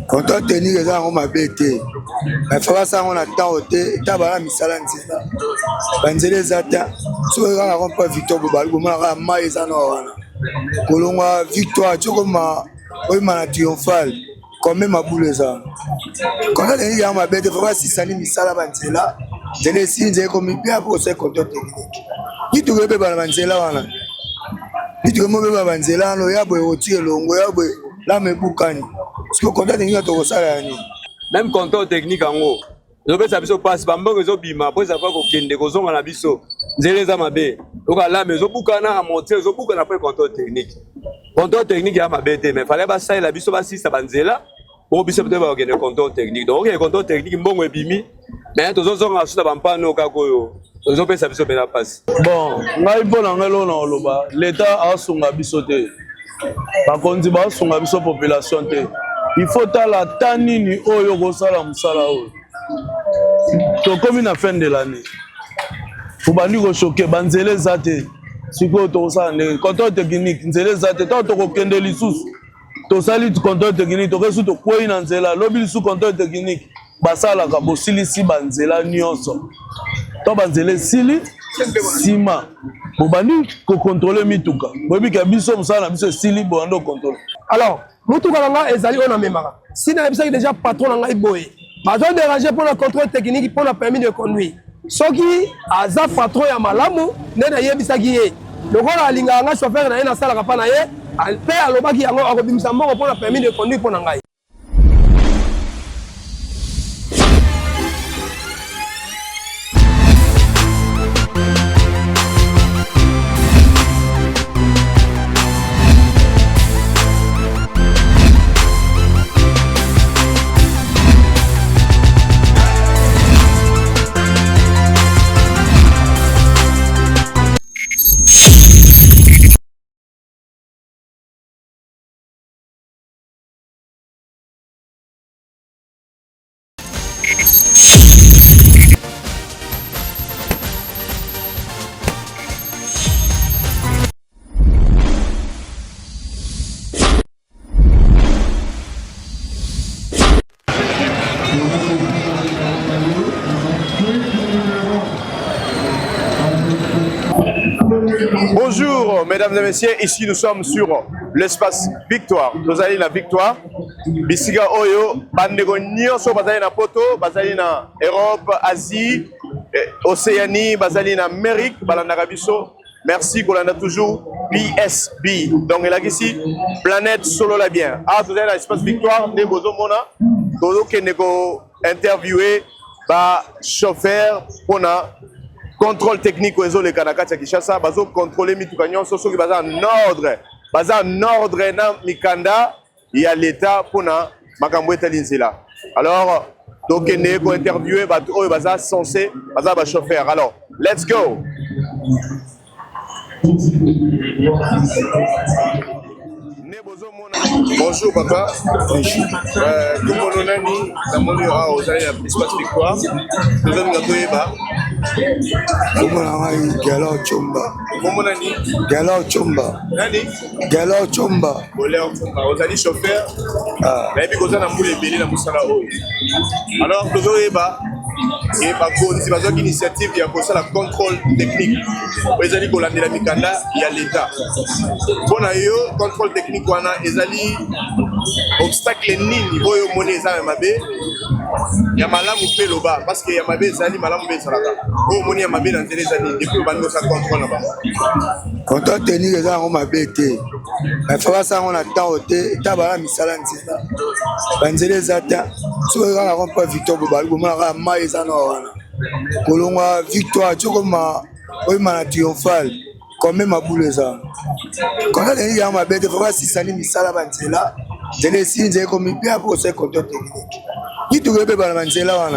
Quand on tenir les gens, on m'a bêté. Mais il faut ça, on a tant ôté, t'as misala nzela. Banzele zata, si on a pas victoire, on a maïs en or. Kolonga victoire, tu comme ma triomphale, comme même ma boule ça. Quand on tenir les gens, on m'a bêté, il faut voir si ça n'est misala banzela. Je les signe, j'ai commis bien pour ce contrôle technique. Qui te veut pas banzela, qui te veut pas banzela, no ya boy oti longo ya boy la me bukani. Parce que contrôle technique to sala ni. Même contrôle technique en haut. Je vais savoir passe bamba rezo bima après ça va ko kende ko zonga na biso. Nzele za mabe. Donc là mais zo bukana a monter zo bukana après contrôle technique. Contrôle technique ya mabe te mais fallait ba ça la biso ba si ça banzela. Pour biso peut ba gagner contrôle technique. Donc le contrôle technique mbongo ebimi. Mais to zo zonga su na bampano ka koyo. Zo pe ça biso pe na passe. Bon, ngai bona ngelo na oloba. L'état a songa biso te. Par contre, ba songa biso population te. Il faut la tanini oyo kosala musala oyo. To comme na fin de l'année. Faut bandi ko choquer banzele zate. Siko to kosala ne contrôle technique nzele zate to ko kende lisusu. To sali contrôle technique to kesu to kwei na nzela lobi su contrôle technique basala ka bosilisi banzela nyonso. To banzele sili sima. Bo bandi ko contrôler mituka. Bobi ka biso musala biso sili bo ando contrôler. Alors mutuka nanga ezali ona memaka. Si na bisaki déjà patron nanga iboye. Bazo déranger pour le contrôle technique pour le permis de conduire. Soki aza patron ya malamu nena yebisaki ye. Lokola alinga nga chauffeur na ye na sala kapa na ye, pe alobaki yango akobimisa mbongo pour le permis de conduire pour ngai. Bonjour mesdames et messieurs, ici nous sommes sur l'espace Victoire. Nous allons la Victoire. Bisiga Oyo, Bandego Nyonso, Bazali na Poto, Bazali na Europe, Asie, Océanie, Bazali na Amérique, Balandarabiso. Merci qu'on a toujours PSB. Donc il y a ici Planète Solo la bien. Ah, vous avez l'espace Victoire, Nebozo Mona, Todo qui est interviewé par chauffeur pour contrôle technique aux les Kanakata Kishasa, bazo contrôler mitukanyon soso qui baza en ordre na mikanda il y a l'état pour na makambo etalinzela. Alors donc ne ko interviewer ba oyo baza censé baza ba chauffeur. Alors let's go. Bonjour papa. Bonjour. Comment on a dit dans mon lieu à l'espace Victoire. Nous allons nous ba. Comment on a dit Galo Chomba. Comment on a dit Galo Chomba. Nani? Galo Chomba. Galo Chomba. Vous allez chauffeur. Mais puis vous allez nous les bénis dans Moussala. Alors nous allons ba. Et par contre, si vous avez une initiative, il y a pour ça la contrôle technique. Vous allez collander la Mikanda, il y a l'État. Bon, contrôle technique, il y a des obstacles nini, il y a monnaie, il y a malam ou peloba, parce qu'il y a mabé, zali malam ou salaka. Oh, monnaie, il y a mabé dans les années, depuis le bando, ça contrôle là-bas. Quand on tenir les gens, on m'a bêté. Mais il faut ça, on a tant ôté, t'as misala nzela. Banzele zata, si on a pas victoire, on a maïs en or. Kolonga victoire, tu comme ma triomphale, comme même ma boule ça. Quand on tenir les gens, on m'a bêté, il faut voir si ça n'est misala banzela. Je les signe, j'ai commis bien pour ce contrôle technique. Qui te veut pas banzela,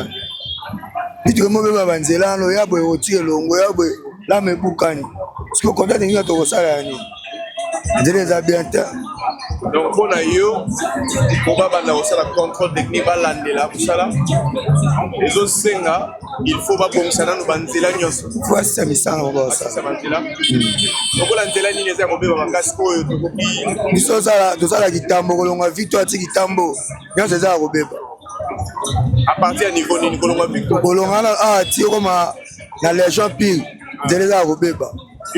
qui te veut pas banzela, no ya boy oti longo ya boy la me bukani. Parce que quand on tenir to sala ni. Je les a bien. Donc pour yo pour banda osala contrôle technique balandela kusala ezo senga il faut ba bongsana no banzela nyonso faut ça misala ngo ça ça banzela donc la nzela nini eza ko beba makasi oyo tokoki biso sala kitambo kolonga victoire ti kitambo nyonso eza ko beba à partir à niveau nini kolonga victoire kolonga na ti koma na légion pile nzela eza ko beba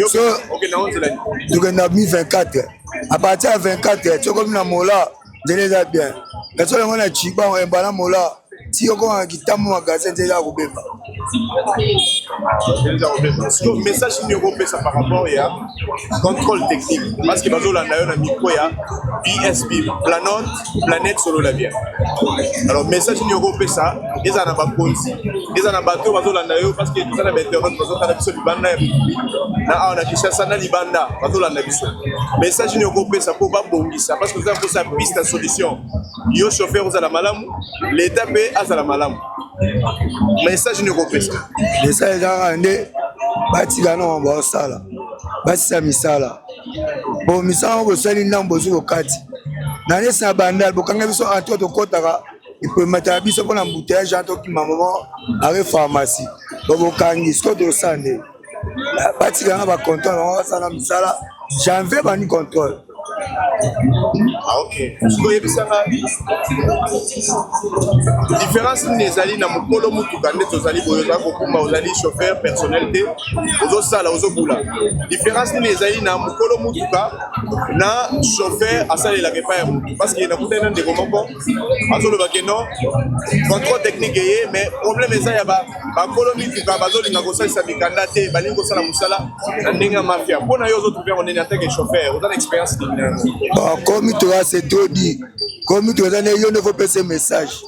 so OK na nzela donc na 2024 à partir de 24 tu comme na mola nzela eza bien mais so lengo na chiba embana mola ti okoma kitambo magasin nzela ko beba le message ni ko pesa par rapport ya contrôle technique parce que bazolanda yo na micro ya BSB planète solo la bien alors message ni ko pesa eza na bakonzi eza na bato bazolanda yo parce que tout ça na internet bazolanda biso libanda na na Kinshasa na libanda bazolanda biso message ni ko pesa pour ba bongisa parce que ça faut sa piste de solution yo chauffeur aux la malamu l'état pe azala malamu message ni ko pesa message eza nde batika no basala basisa misala bo misala bosali ndambo bozo kati na nesa bandal bokanga biso anto tokotaka ipemata biso pona mbouteillage anto ki maman avec pharmacie bokangi sko de sande batika na ba contrôle basala misala janvier bani contrôle. Ah ok. Différence nezali na mukolo mutuka nde tozali boyoza kokumba ozali chauffeur personnel te ozosala ozobula. Différence nezali na mukolo mutuka na chauffeur asalela kepa ya mutu parce que na kutena ndeko moko azoloba ke non contrôle technique ye mais problème eza ya ba kolo mutuka bazolinga kosalisa mikanda te balingi kosala musala na ndenge ya mafia mpona yo ozotrouver on est en tant que chauffeur ozana expérience comme tu as c'est trop dit comme tu as donné il ne faut pas ce message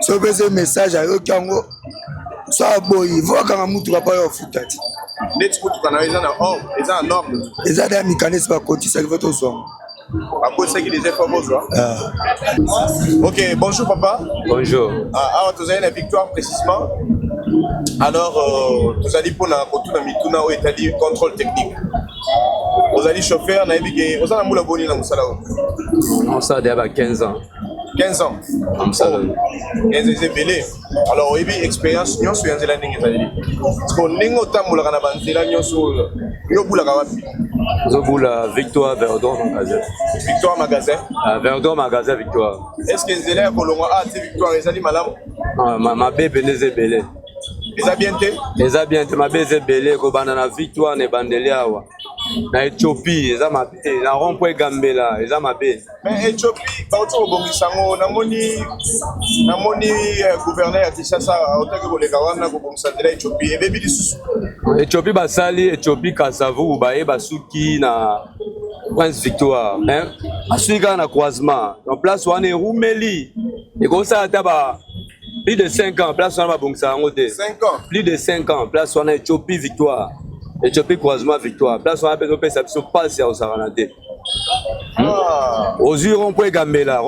si on fait ce message à eux kango soit boy il faut quand mutu va pas au futati net mutu kana eza na oh eza en ordre eza des mécanismes à côté ça va tout ça à cause ça qui les efforts bonjour OK bonjour papa bonjour alors tu as une victoire précisément alors tu as dit pour na kotuna mituna o etali contrôle technique vous allez chauffeur na ebike vous allez moula boni na musala on ça déjà 15 ans 15 ans comme ça 15 ans belé alors ebi expérience nyonso ya nzela ndenge ezali ko ndenge otambola na banzela nyonso yo bula ka wapi zo bula Victoire Verdon magasin Victoire magasin Verdon magasin Victoire est-ce que nzela ya kolonga ti Victoire ezali malamu ma bébé les belé eza bien te ma bébé belé ko bana na Victoire ne bandeli awa na Éthiopie eza mabe na rond-point Gambela eza mabe mais Éthiopie ba otso bongisango namoni gouverneur ya Kinshasa otaki koleka wana ko bongisa ndela Éthiopie ebebi lisusu Éthiopie basali Éthiopie Kasavu baye basuki na Prince Victoire hein asuika na croisement en place wana erumeli ekosa ata ba plus de 5 ans place wana ba bongisa ngo te 5 ans plus de 5 ans place wana Éthiopie Victoire Éthiopie croisement Victoire place wana peso pesa biso passe ya osaranate aux yeux on peut Gambela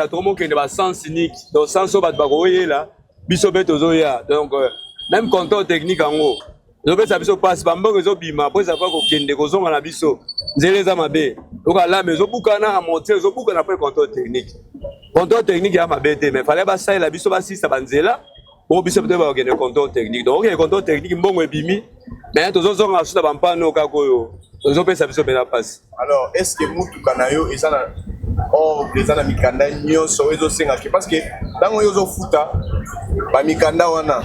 tout le monde qui est dans sens unique dans sens où bat bakoyela biso beto zoya donc même contrôle technique en haut zo pesa biso passe bambongo zo bima après ça va ko kende ko zonga na biso nzeleza mabe oka la mais zo bukana a monter zo bukana après contrôle technique ya mabe te mais fallait ba ça la biso ba sisa banzela bon biso peut ba organiser contrôle technique donc il contrôle technique mbongo ebimi mais to zo zonga suta bampano kakoyo zo pesa biso bena passe alors est-ce que mutu kanayo ezana or ezana mikanda nyonso ezo senga parce que tango yozo futa ba mikanda wana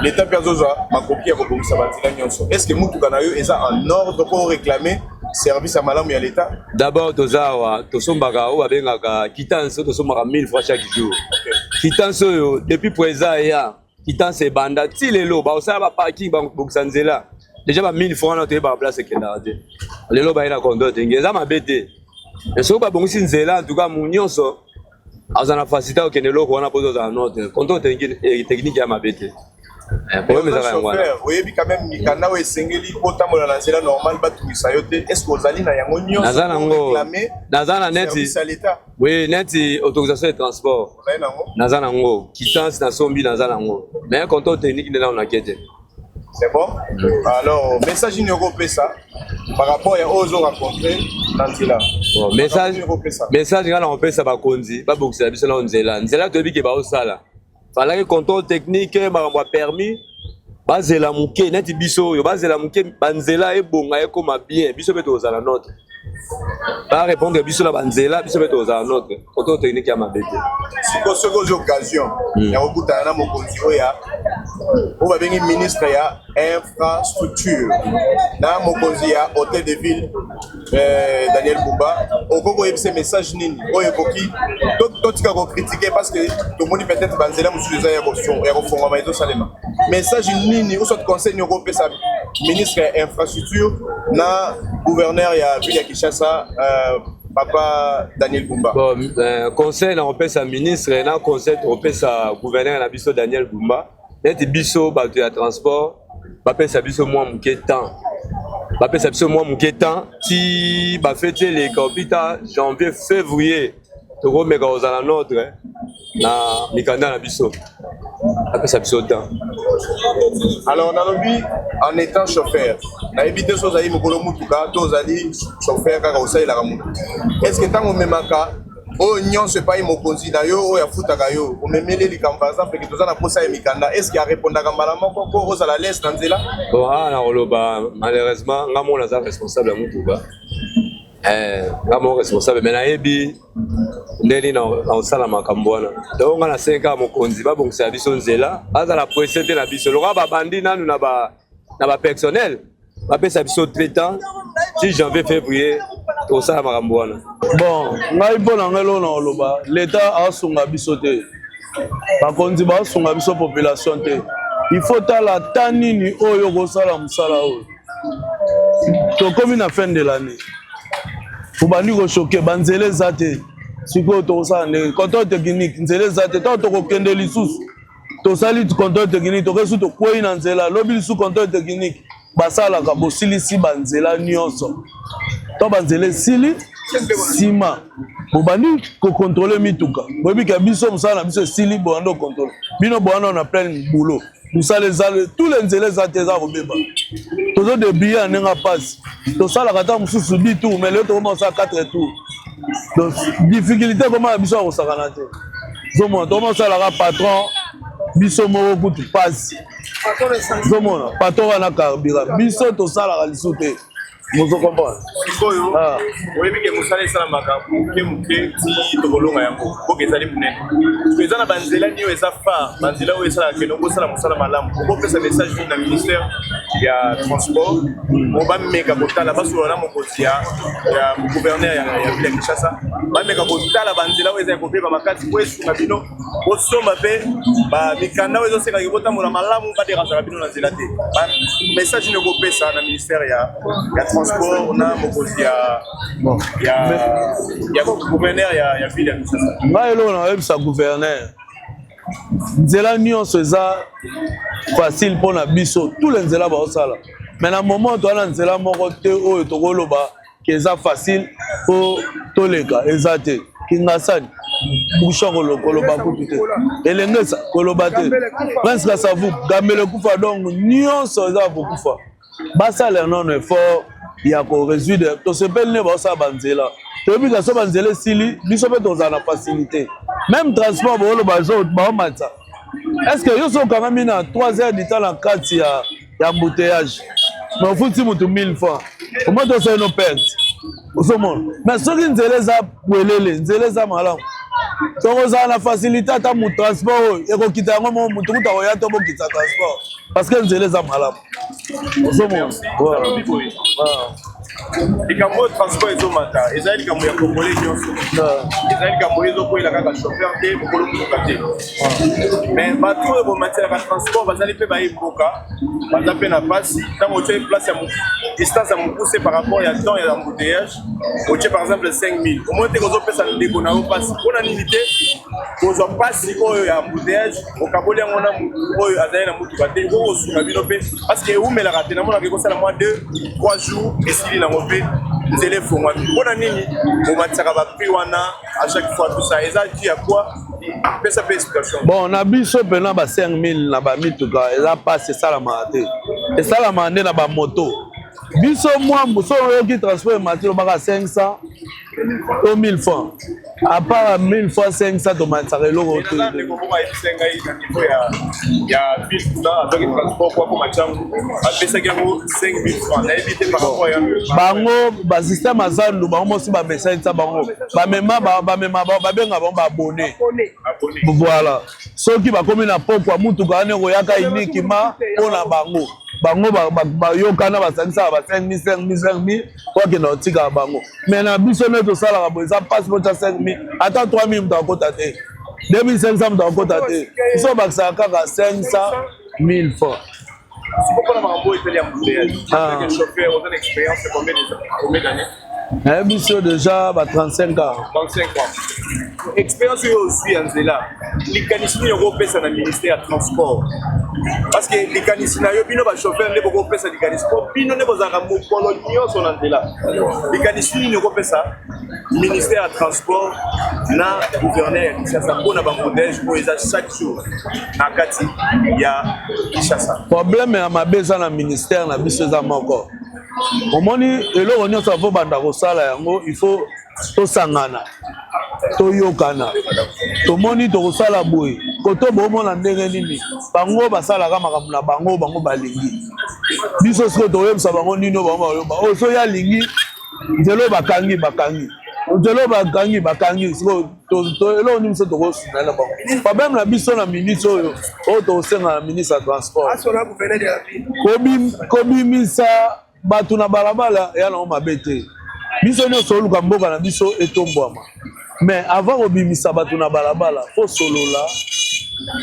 l'état perzoza makoki ya kobomisa banzela nyonso est-ce que mutu kanayo eza en ordre pour réclamer service à malamu ya l'état d'abord tozawa tosombaka o babengaka quittance tosombaka 1000 francs chaque jour quittance oyo depuis présent ya quittance banda ti lelo ba osala ba parking ba bokisa nzela déjà ba 1000 francs na toyeba place ekendaka te lelo bayina kondo te ngeza mabe te soki babongisi nzela en tout cas mu nyonso aza na facilité okende eloko wana mpo tozala note contrôle technique ya mabe te problème ezaka yango wana oyebi quand même mikanda oyo esengeli otambola na nzela normal batungisa yo te est ce que ozali na yango nyonso naza na neti oui neti autorisation de transport naza nango quittance na sombi naza nango mais contrôle technique nde nao nake te C'est bon? Alors, message européen ça, par rapport à aux rencontrés dans Nzela. Bon, message ngana on peut ça ba konzi, ba bokisa biso na Nzela. Nzela to bi ke ba osala. Fallait que contrôle technique ba permis ba zela muke neti biso yo ba zela muke banzela e bonga e koma bien biso beto ozala notre. Pas répondre biso la banzela biso beto ozala notre. Contrôle technique ya mabete. Si ko soko occasion, ya okutana na mokonzi oya on va venir ministre ya infrastructure na mokonzi ya hôtel de ville Daniel Bumba okoko yebise message nini oyo koki to tika ko critiquer parce que tout monde peut-être banzela musuza ya kofonga maizo salema message nini ou soit conseil nyoko pesa ministre ya infrastructure na gouverneur ya ville ya Kinshasa Papa Daniel Bumba. Bon, conseil na opesa ministre na conseil opesa gouverneur na biso Daniel Bumba. Neti biso bato ya transport bapesa biso mwa muke temps. Bapesa biso mwa muke temps ti ba fete les capita janvier février to meka ozala notre na mikanda na biso. Bapesa biso temps. Alors nalobi en étant chauffeur, na éviter so zali mokolo mutuka to zali chauffeur kaka osaila ka mutu. Est-ce que tango memaka o nyon se pas mokonzi na yo o ya futaka yo o memele likambo par exemple que tozana posa ya mikanda est-ce qu'il a répondre ka mbala moko ko oza la laisse dans nzela bon na oloba malheureusement nga mona za responsable ya mutuka nga mo responsable mais na yebi ndeni na osala makambo wana donc nga na 5 ans mokonzi ba bongisa biso nzela azala presenter na biso loka ba bandi nanu na ba personnel ba pesa biso traitant 6 janvier février osala makambo wana. Bon, ngai mpona ngai lona oloba l'État asunga biso te. Bakonzi basunga biso population te. Il faut tala tanini oyo kosala musala oyo. Tokomi na fin de l'année. Ubandi ko choquer banzele zate. Siko to osala ne contrôle technique nzele zate to kokende lisusu. To sali contrôle technique to kesu to kwei na nzela lobi lisusu contrôle technique basala ka bosilisi banzela nyonso. To banzele sili sima bobandi ko contrôler mituka bobi ka biso musala biso sili boando contrôler bino boando na plein boulot musala zale tous les nzela zate za ko beba tozo de billets nenga passe to sala kata mususu bi tout mais le to commence à 4 tours donc difficulté comment biso ko sakana te zomo to commence à la patron biso mo ko tu passe zomo patron na carburant biso to sala lisuté. Mozo comprendre. Sikoyo, oyebi ke musala sala makambo ke muke ti tokolonga yango. Ko ke sali munene. Kweza na banzela niyo eza fa, banzela o esala ke no sala musala malamu. Ko pesa message na ministère ya transport. On ba meka kotala baso na mokozi ya gouverneur ya ville Kinshasa. Ba meka kotala banzela o eza ko pe ba makati ko esu mabino. Ko somba pe ba mikanda o ezo seka ke botambola malamu ba déranger bino na nzela te. Ba message ne ko pesa na ministère ya transport na mokozi ya gouverneur ya ville ya Kinshasa. Ngai lo na websa gouverneur. Nzela nyonso eza facile pona biso tous les nzela ba osala. Mais na moment to na nzela moko te oyo to koloba ke eza facile po toleka eza te. Kingasani bouchon koloba kutu te. Elengesa koloba te. Prince Kasavu gamele kufa donc nyonso eza bokufa. Basala non effort ya ko résoudre to sepel ne ba sa banzela to bi ka so banzela sili biso pe to za na facilité même transport bo lo ba zo ba matsa est-ce que yo so quand même na 3 heures du temps na 4 ya embouteillage no futi mutu 1000 francs au moins to c'est no perte so mon mais so ki nzela za welele nzela za malamu to za na facilité ta mu transport e ko kita ngo mutu kuta ko ya to bo kita transport parce que nzela za malamu so mon likambo transport ezomata ezali likambo ya kokole nyonso ezali likambo ezokwela kaka chauffeur te mokolo motuka te mais bato oyo bomatisaka transport bazali mpe bayemboka baza mpe na pasi ntango otie place ya distance ya mokuse par rapport ya temps ya embouteillage otie par exemple 5000 omoi te kozopesa ndeko na yo pasi mpona nini te kozwa pasi oyo ya embouteillage okaboli yango na oyo azali na motuka te okosunga bino mpe parce que eumelaka te namonaka ekosala mwa 2-3 jours esili nango mpe nzela efungwami mpona nini bomatisaka baprix wana à chaque fois tout ça eza dû à quoi pesa mpe explication bon na biso mpena ba 5000 na bamituka eza pasi esalamaka te esalama nde na bamoto biso mwa so oyoki transport matilo baka 500 to 1000 francs à part 1000 fois 500 tomanisaka eloko bango basystème azandu bango mosi bamesanisa bango bamema babenga bango baabone voilà soki bakomi na pokwa mutuka wane koyaka unikima mpona bango bayokana basangisaka ba 5 wakenda otikaka bango mais na biso nde tosalaka boye eza passeport ya 5 ata 3 000 moto akota te 2500 moto akota te biso bakisaka kaka 500 000 francs. biso déjà ba 35 ans. Expérience aussi Anzela. Likanisi ni européen na ministère du transport. Parce que likanisi na yo bino ba chauffeur ne boko pesa likanisi ko bino ne bozaka mo kolonio son Anzela. Likanisi ni européen ministère du transport na gouverneur ça pona ba modèle pour eza chaque jour na kati ya Kinshasa. Problème ya mabeza na ministère na biso za moko. Omoni eloko nyonso afo banda kosala yango il faut tosangana toyokana tomoni tokosala boye koto bomona ndenge nini bango basalaka makambo na bango balingi biso siko toyebisa bango nino bango bayoba oyo so ya lingi nzelo bakangi nzelo bakangi siko eloko nini biso tokosunana bango problème na biso na ministre oyo tokosenga na ministre ya transport kobimisa bato na balabala ya nango mabe te biso nyonso oluka mboka na biso etombwama mais avant kobimisa bato na balabala fo solola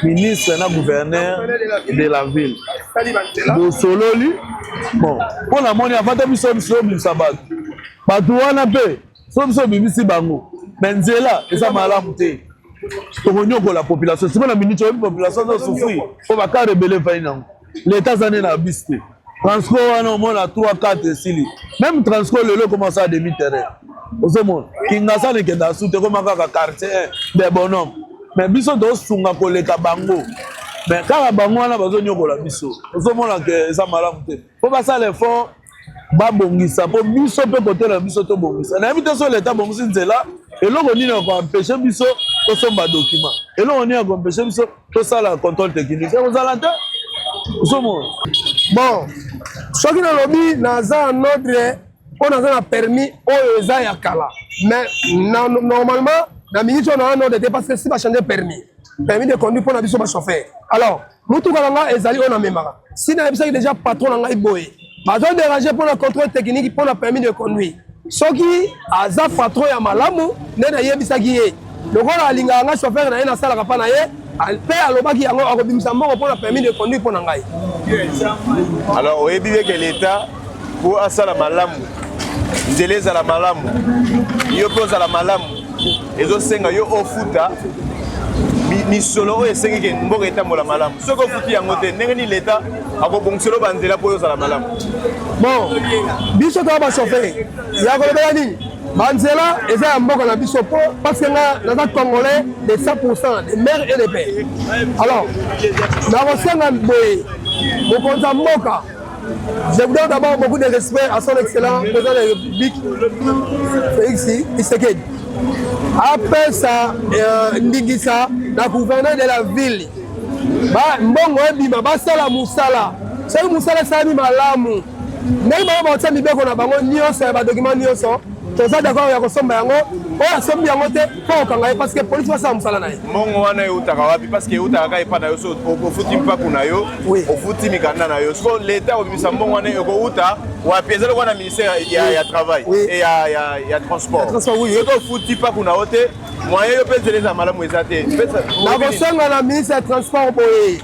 ministre na gouverneur de la ville bosololi bon mpona moni afata biso obimisa bato wana mpe so biso obimisi bango mais nzela eza malamu te tokonyokola population sima na minute oyebi population tosufri po baka rebele fai nango l'état eza nde na bis te transport wana omona 3-4 esili même transport lelo commence à demi-terrain ozomona Kinshasa nekenda su te koma kaka quartier de bonhomme mais biso tosunga koleka bango mais kaka bango wana bazonyokola biso ozomona ke eza malamu te po basala effort babongisa po biso mpe kote na biso tobongisa nayebi te so leta bongisi nzela eloko nini akoempeshe biso tosomba document eloko nini akoempeshe biso tosala contrôle technique ekozala te ozomona bon soki nalobi naza en ordre mpo naza na permis oyo eza ya kala mais normalement na minute oyo naa en ordre te parce que si bachange permis de conduire mpo na biso bachauffeur alors mutuka na nga ezali oyo namemaka si nayebisaki déjà patron na ngai boye bazodérange mpo na contrôle technique mpo na permis de conduire soki aza patron ya malamu nde nayebisaki ye lokola alingaka nga chauffeur na ye nasalaka mpa na ye mpe alobaki yango akobimisa mbongo mpo na permis de conduire mpo na ngai. Alors oyebi ke l'état po asala malamu nzela ezala malamu yo mpe ozala malamu ezosenga yo ofuta misolo oyo esengeki mboka etambola malamu soki ofuti yango te ndenge nini l'état akobongiselo banzela mpo oyo ozala malamu. Bon biso toa bachauffeur ya kolobela nini banzela eza ya mboka na biso po parce que nga naza congolais de 100% de mère et de père. Alors nakosenga boye mokonzi ya mboka je vous donne d'abord beaucoup de respect à son excellent président de la République Félix Tshisekedi apesa ndingisa na gouverneur de la ville mbongo ebima basala musala soki musala esalami malamu ndenge bango bakotia mibeko na bango nyonso ya badocument nyonso toza d'accord ya kosomba yango oyo asombi yango te mpo okanga ye parce que polisi basala mosala na ye mbongo wana eutaka wapi parce que eutaka kaka epa na yo so ofuti mpaku na yo ofuti mikanda na yo siko l'état obimisa mbongo wana ekouta wapi ezali wana ministère ya travail et ya transport eko ofuti mpaku na yo te moyen yo mpe nzela eza malamu eza te nakosenga na ministre ya transport boye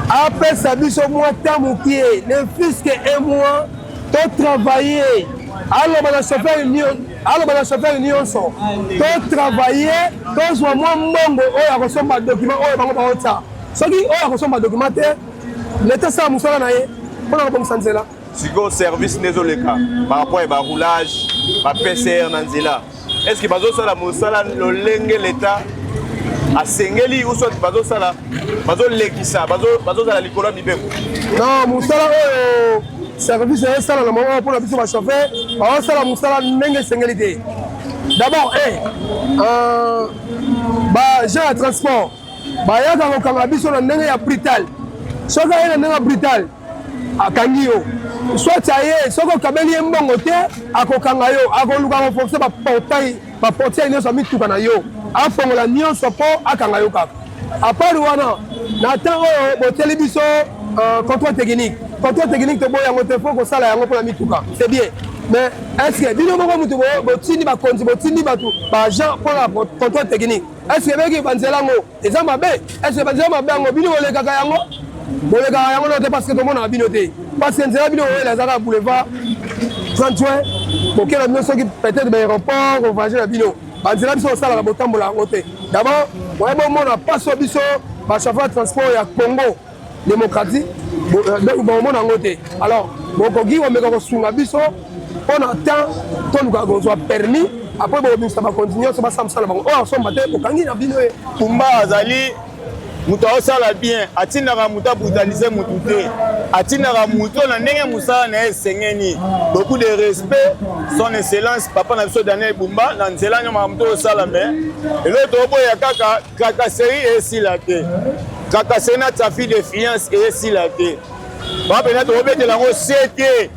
apesa biso mwa ta mokie ne fiske un mois totravailler aloba na chauffeur nyonso totravailler tozwa mwa mbongo oyo akosomba document oyo bango baota soki oyo akosomba document te leta sala mosala na ye mpona kobongisa nzela sikoyo service nde ezoleka par rapport ya baroulage bapcr na nzela est ce que bazosala mosala lolenge leta asengeli ou soit bazosala bazolekisa bazozala likolo ya mibeko. Non, mosala oyo service esala na mama mpona biso bachauffeur baosala mosala ndenge esengeli te. D'abord bagent ya transport bayaka kokanga biso na ndenge ya brutal. Soki aye na ndenge ya brutal akangi yo, soit aye soki okabeli ye mbongo te akokanga yo, akoluka koforce baportiere nyonso ya mituka na yo, afongola nyonso mpo akanga yo kaka. Apart wana na temps oyo boteli biso contrôle technique toboya yango te fo kosala yango mpona mituka, c'est bien. Mais est-ce que bino moko mutu botindi bakonzi botindi bato baagent mpona contrôle technique, est-ce que beki banzela yango eza mabe? Est-ce que banzela mabe yango bino bolekaka yango no te parce que tomonaka bino te, parce que nzela bino oyela ezaka boulevard 30 juin bokela bino soki peut-être baéroport kovoyage na bino banzela biso osalaka botambola yango te. D'abord oye bomona paso biso bachauffeur transport ya Congo démocratique bomona yango te. Alors bokoki omeka kosunga biso mpona temps toluka kozwa permis après bobimisa bakontinue nyonso basala mosala bango oyo asomba te bokangi na bino ye. Kumba azali mutu aosala bien atindaka mutu abrutalize mutu te, atindaka mutu na ndenge mosala na ye esengeni. Beaucoup de respect son excellence papa na biso Daniel Bumba na nzela nyonso mutu osala me eloko toboya kaka kakaseri esila te, kakaseri na trafic de fiance esila te. Bapena tobetela yango sete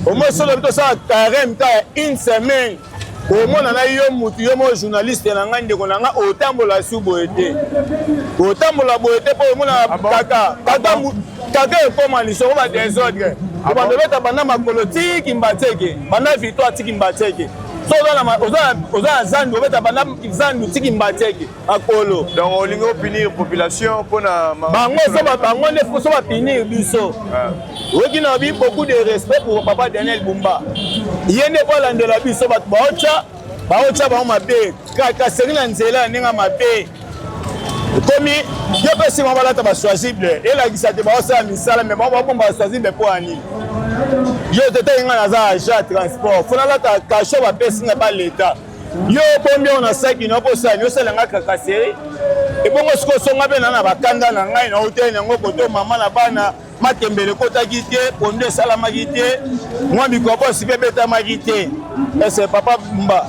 au moins solo tosala carême ta une semaine omona na yo mutu yo mo journaliste na ngai ndeko na nga otambola su boye te, otambola boye te mpo omona kaka ekoma lisoko ba désordre obandobeta banda makolo tiki mbateke banda victoire tiki mbateke so oza zandu obeta banda zandu tiki mbateke akolo. Donc olingi opinir population mpona bango nde so bapinir biso oki na bi beaucoup de respect pour papa Daniel Bumba ye nde bolandela biso bato baotya bango mabe kakaseri na nzela ndenge mabe komi yo mpe nsima balata bachoisible elakisa te baosala misala me bango babomba bachoisible mpo ani yo tete nga naza agent transport fo nalata kasho bapesi nga baleta yo bombi oyo na saki no posala yosalanga kakaseri ebongo siko osonga mpe na bakanda na ngai na oteli yango koto mama na bana matembele ekotaki te pondo esalamaki te mwa mikobosi mpe ebetamaki te. Ese papa Bumba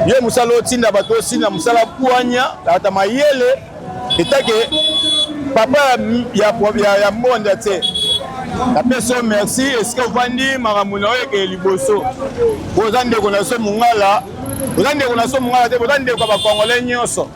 ye mosala otinda bato osinda mosala pwanya ata mayele etake papa ya monde te apesi yo merci esika ovandi makambo na oyo ekeye liboso oza ndeko na so mongala te oza ndeko ya bakongole nyonso